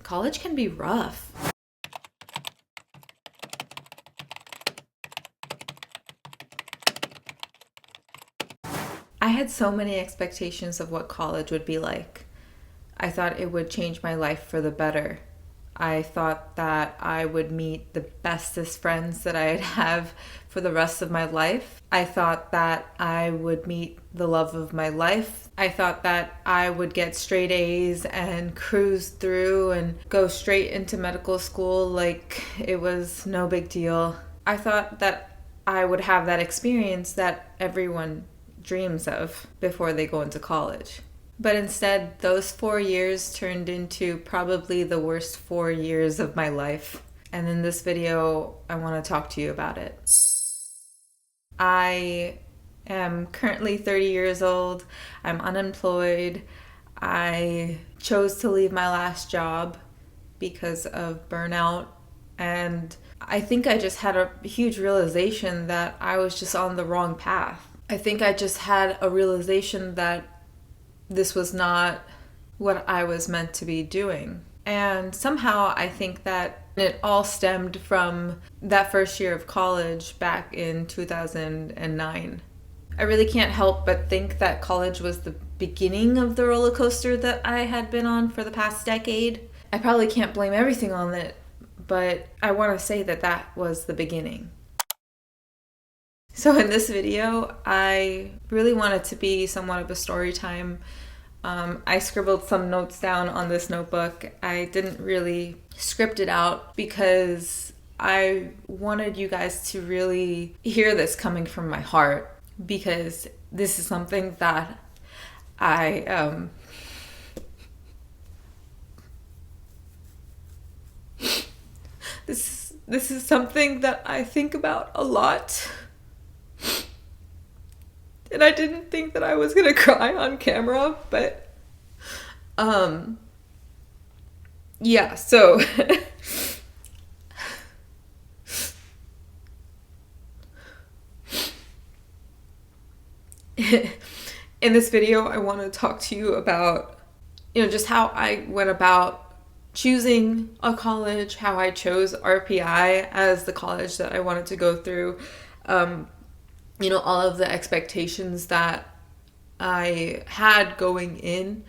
college can be rough. I had so many expectations of what college would be like. I thought it would change my life for the better. I thought that I would meet the bestest friends that I'd have for the rest of my life. I thought that I would meet the love of my life. I thought that I would get straight A's and cruise through and go straight into medical school like it was no big deal. I thought that I would have that experience that everyone dreams of before they go into college. But instead, those 4 years turned into probably the worst 4 years of my life. And in this video, I want to talk to you about it. I am currently 30 years old. I'm unemployed. I chose to leave my last job because of burnout. And I think I just had a huge realization that I was just on the wrong path. I think I just had a realization that this was not what I was meant to be doing. And somehow I think that it all stemmed from that first year of college back in 2009. I really can't help but think that college was the beginning of the roller coaster that I had been on for the past decade. I probably can't blame everything on it, but I want to say that that was the beginning. So in this video, I really want it to be somewhat of a story time. I scribbled some notes down on this notebook. I didn't really script it out because I wanted you guys to really hear this coming from my heart, because this is something that this is something that I think about a lot. And I didn't think that I was gonna cry on camera, but yeah, so in this video I want to talk to you about, just how I went about choosing a college, how I chose RPI as the college that I wanted to go through, all of the expectations that I had going in.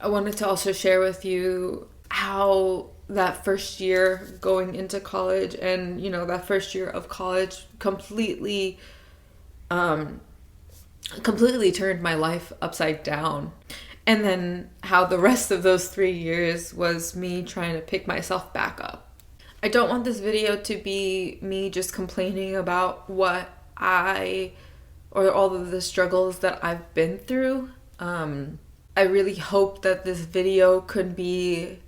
I wanted to also share with you how that first year going into college and, that first year of college completely turned my life upside down. And then how the rest of those 3 years was me trying to pick myself back up. I don't want this video to be me just complaining about or all of the struggles that I've been through. I really hope that this video could be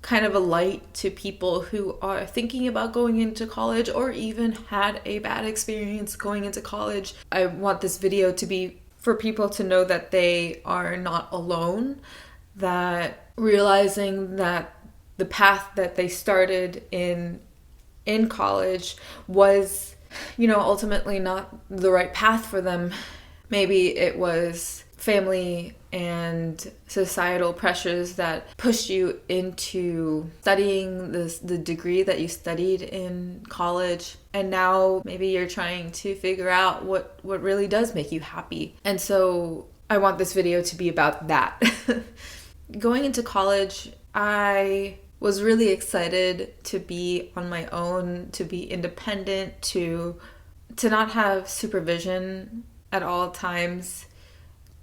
kind of a light to people who are thinking about going into college or even had a bad experience going into college. I want this video to be for people to know that they are not alone, that realizing that the path that they started in college was, ultimately not the right path for them. Maybe it was family and societal pressures that pushed you into studying the degree that you studied in college. And now maybe you're trying to figure out what really does make you happy. And so I want this video to be about that. Going into college, I was really excited to be on my own, to be independent, to not have supervision at all times,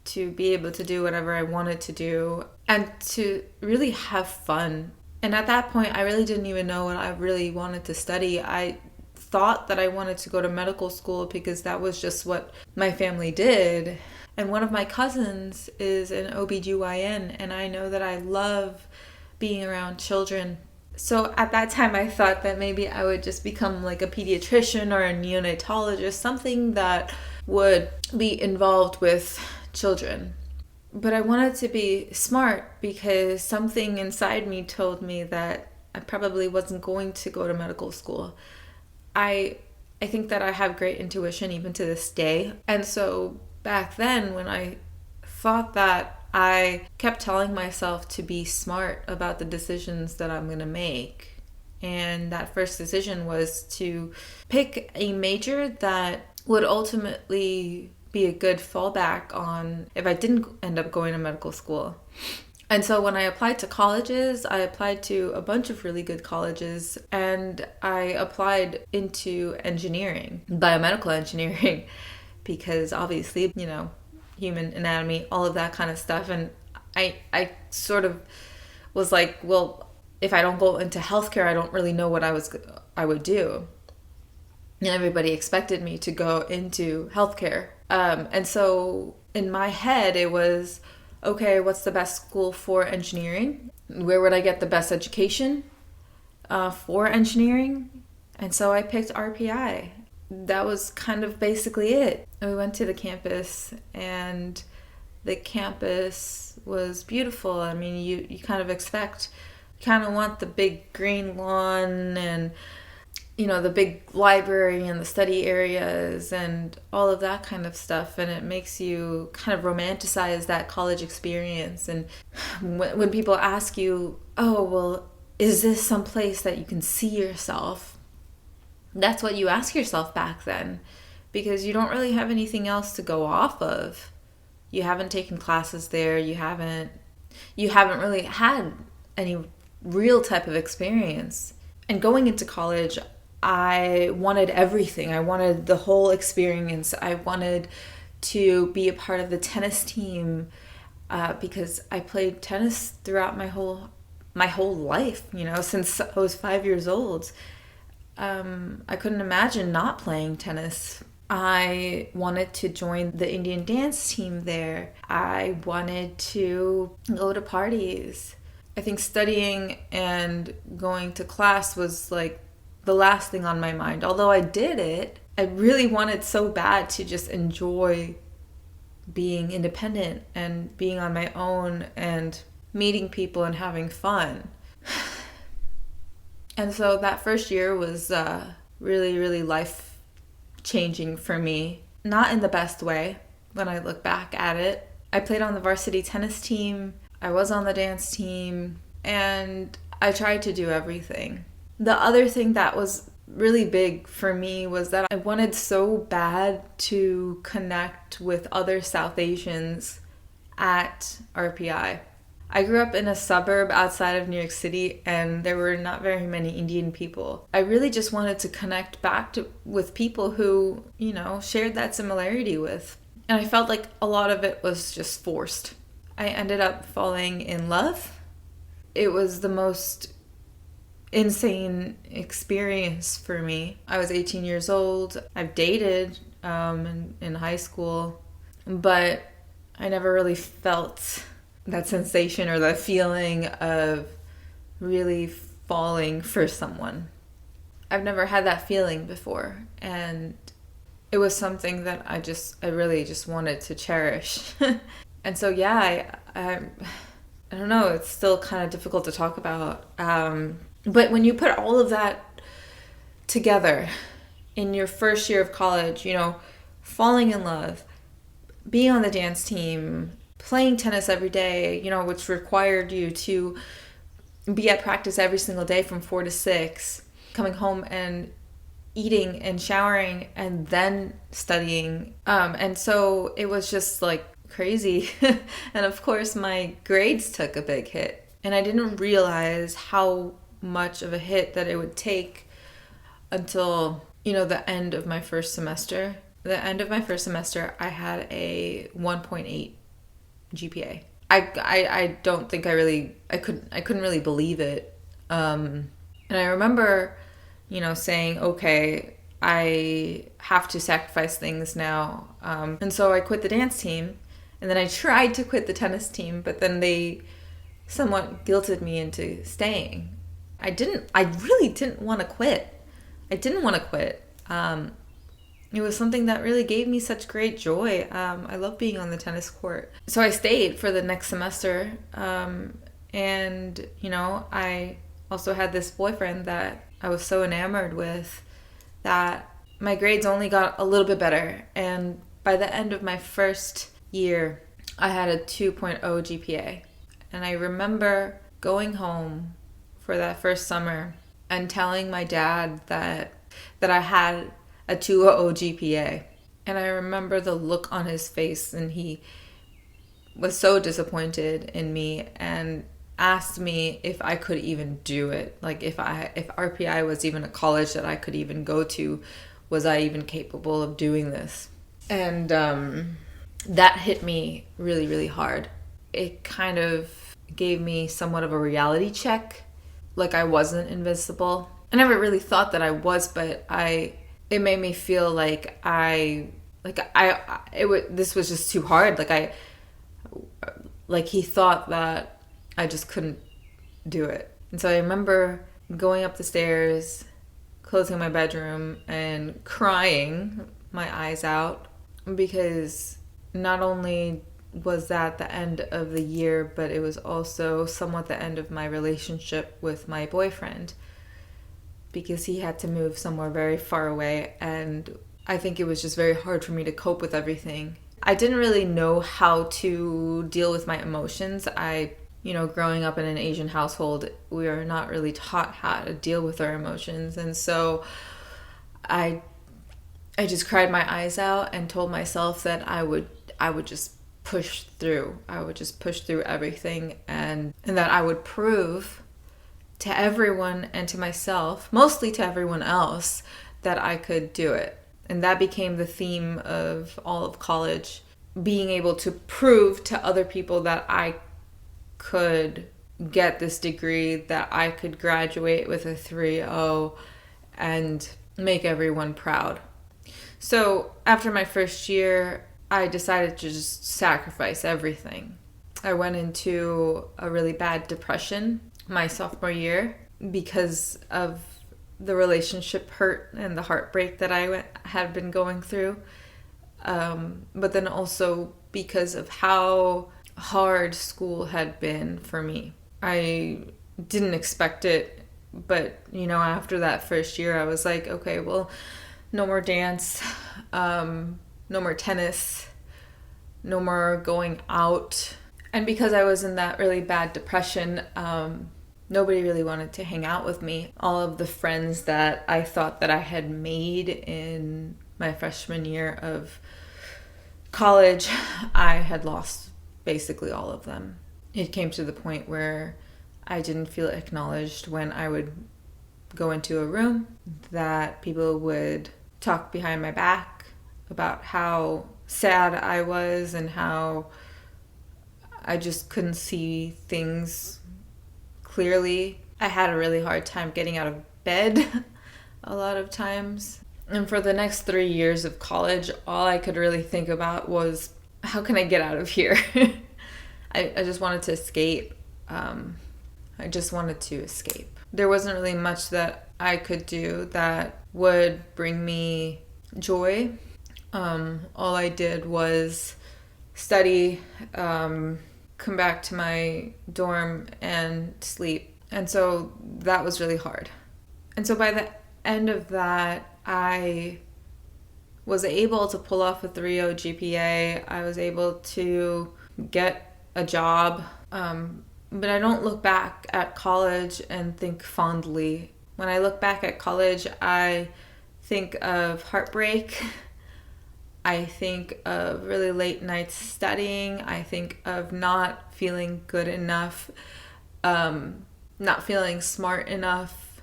to be able to do whatever I wanted to do, and to really have fun. And at that point, I really didn't even know what I really wanted to study. I thought that I wanted to go to medical school because that was just what my family did. And one of my cousins is an OBGYN, and I know that I love being around children. So at that time, I thought that maybe I would just become like a pediatrician or a neonatologist, something that would be involved with children. But I wanted to be smart because something inside me told me that I probably wasn't going to go to medical school. I think that I have great intuition even to this day. And so back then, when I thought that I kept telling myself to be smart about the decisions that I'm going to make. And that first decision was to pick a major that would ultimately be a good fallback on if I didn't end up going to medical school. And so when I applied to colleges, I applied to a bunch of really good colleges, and I applied into engineering, biomedical engineering, because obviously, human anatomy, all of that kind of stuff. And I sort of was like, well, if I don't go into healthcare, I don't really know what I would do. And everybody expected me to go into healthcare. And so in my head, it was, okay, what's the best school for engineering? Where would I get the best education for engineering? And so I picked RPI. That was kind of basically it. And we went to the campus, and the campus was beautiful. I mean, you kind of want the big green lawn and, the big library and the study areas and all of that kind of stuff. And it makes you kind of romanticize that college experience. And when people ask you, oh, well, is this some place that you can see yourself? That's what you ask yourself back then, because you don't really have anything else to go off of. You haven't taken classes there. You haven't really had any real type of experience. And going into college, I wanted everything. I wanted the whole experience. I wanted to be a part of the tennis team because I played tennis throughout my whole life, since I was 5 years old. I couldn't imagine not playing tennis. I wanted to join the Indian dance team there. I wanted to go to parties. I think studying and going to class was like the last thing on my mind. Although I did it, I really wanted so bad to just enjoy being independent and being on my own and meeting people and having fun. And so that first year was really, really life-changing for me. Not in the best way when I look back at it. I played on the varsity tennis team. I was on the dance team. And I tried to do everything. The other thing that was really big for me was that I wanted so bad to connect with other South Asians at RPI. I grew up in a suburb outside of New York City, and there were not very many Indian people. I really just wanted to connect back with people who, shared that similarity with. And I felt like a lot of it was just forced. I ended up falling in love. It was the most insane experience for me. I was 18 years old. I've dated in high school, but I never really felt that sensation or that feeling of really falling for someone. I've never had that feeling before, and it was something that I really just wanted to cherish. And so I don't know, it's still kind of difficult to talk about. But when you put all of that together in your first year of college, falling in love, being on the dance team, playing tennis every day, which required you to be at practice every single day from 4 to 6, coming home and eating and showering and then studying. And so it was just like crazy. And of course my grades took a big hit. And I didn't realize how much of a hit that it would take until, the end of my first semester. The end of my first semester, I had a 1.8 GPA. I don't think I couldn't really believe it. And I remember, saying, okay, I have to sacrifice things now. And so I quit the dance team, and then I tried to quit the tennis team, but then they somewhat guilted me into staying. I really didn't want to quit. It was something that really gave me such great joy. I love being on the tennis court. So I stayed for the next semester. And, I also had this boyfriend that I was so enamored with that my grades only got a little bit better. And by the end of my first year, I had a 2.0 GPA. And I remember going home for that first summer and telling my dad that I had a 2.0 GPA. And I remember the look on his face, and he was so disappointed in me and asked me if I could even do it. Like if RPI was even a college that I could even go to, was I even capable of doing this? And that hit me really, really hard. It kind of gave me somewhat of a reality check, like I wasn't invincible. I never really thought that I was, but it made me feel like this was just too hard. Like he thought that I just couldn't do it. And so I remember going up the stairs, closing my bedroom, and crying my eyes out, because not only was that the end of the year, but it was also somewhat the end of my relationship with my boyfriend, because he had to move somewhere very far away, and I think it was just very hard for me to cope with everything. I didn't really know how to deal with my emotions. Growing up in an Asian household, we are not really taught how to deal with our emotions, and so I just cried my eyes out and told myself that I would just push through. I would just push through everything, and that I would prove to everyone and to myself, mostly to everyone else, that I could do it. And that became the theme of all of college, being able to prove to other people that I could get this degree, that I could graduate with a 3.0 and make everyone proud. So after my first year, I decided to just sacrifice everything. I went into a really bad depression my sophomore year because of the relationship hurt and the heartbreak that I had been going through. But then also because of how hard school had been for me. I didn't expect it, but after that first year, I was like, okay, well, no more dance, no more tennis, no more going out. And because I was in that really bad depression, nobody really wanted to hang out with me. All of the friends that I thought that I had made in my freshman year of college, I had lost basically all of them. It came to the point where I didn't feel acknowledged when I would go into a room, that people would talk behind my back about how sad I was and how I just couldn't see things clearly. I had a really hard time getting out of bed a lot of times. And for the next 3 years of college, all I could really think about was, how can I get out of here? I just wanted to escape. I just wanted to escape. There wasn't really much that I could do that would bring me joy. All I did was study, come back to my dorm and sleep. And so that was really hard. And so by the end of that, I was able to pull off a 3.0 GPA. I was able to get a job. But I don't look back at college and think fondly. When I look back at college, I think of heartbreak. I think of really late nights studying. I think of not feeling good enough, not feeling smart enough.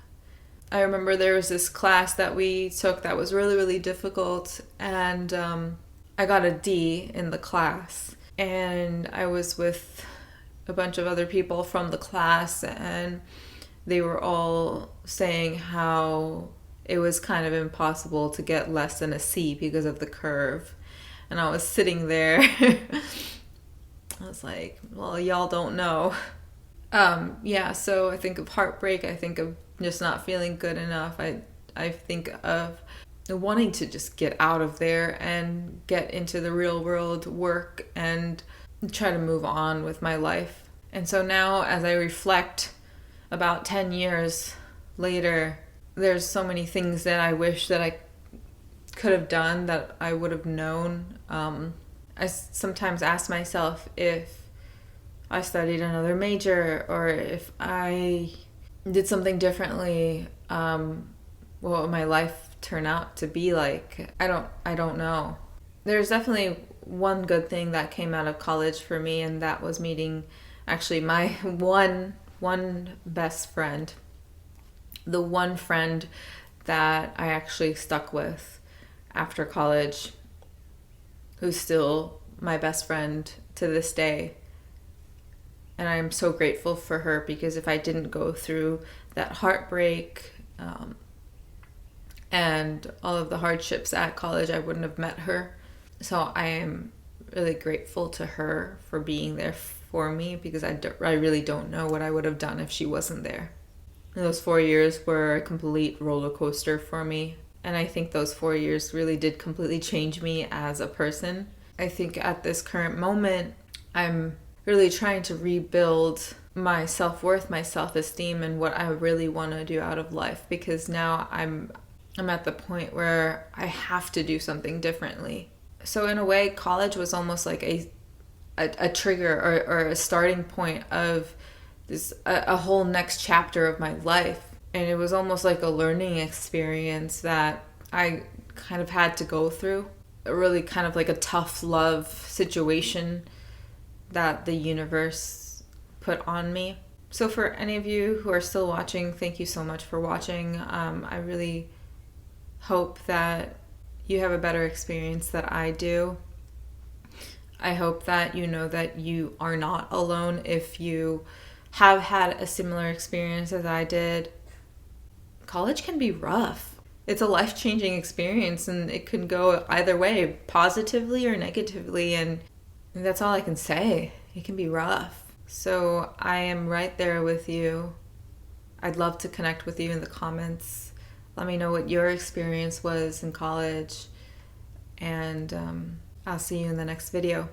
I remember there was this class that we took that was really, really difficult, and I got a D in the class. And I was with a bunch of other people from the class, and they were all saying how it was kind of impossible to get less than a C because of the curve. And I was sitting there. I was like, well, y'all don't know. So I think of heartbreak. I think of just not feeling good enough. I think of wanting to just get out of there and get into the real world, work, and try to move on with my life. And so now, as I reflect about 10 years later, there's so many things that I wish that I could have done, that I would have known. I sometimes ask myself if I studied another major or if I did something differently, what would my life turn out to be like? I don't know. There's definitely one good thing that came out of college for me, and that was meeting actually my one best friend. The one friend that I actually stuck with after college, who's still my best friend to this day. And I'm so grateful for her, because if I didn't go through that heartbreak and all of the hardships at college, I wouldn't have met her. So I am really grateful to her for being there for me, because I really don't know what I would have done if she wasn't there. And those 4 years were a complete roller coaster for me. And I think those 4 years really did completely change me as a person. I think at this current moment, I'm really trying to rebuild my self-worth, my self-esteem, and what I really want to do out of life, because now I'm at the point where I have to do something differently. So in a way, college was almost like a trigger or a starting point of this a whole next chapter of my life. And it was almost like a learning experience that I kind of had to go through. Really kind of like a tough love situation that the universe put on me. So for any of you who are still watching, thank you so much for watching. I really hope that you have a better experience than I do. I hope that you know that you are not alone if you have had a similar experience as I did. College can be rough. It's a life-changing experience, and it can go either way, positively or negatively, and that's all I can say. It can be rough. So I am right there with you. I'd love to connect with you in the comments. Let me know what your experience was in college, and I'll see you in the next video.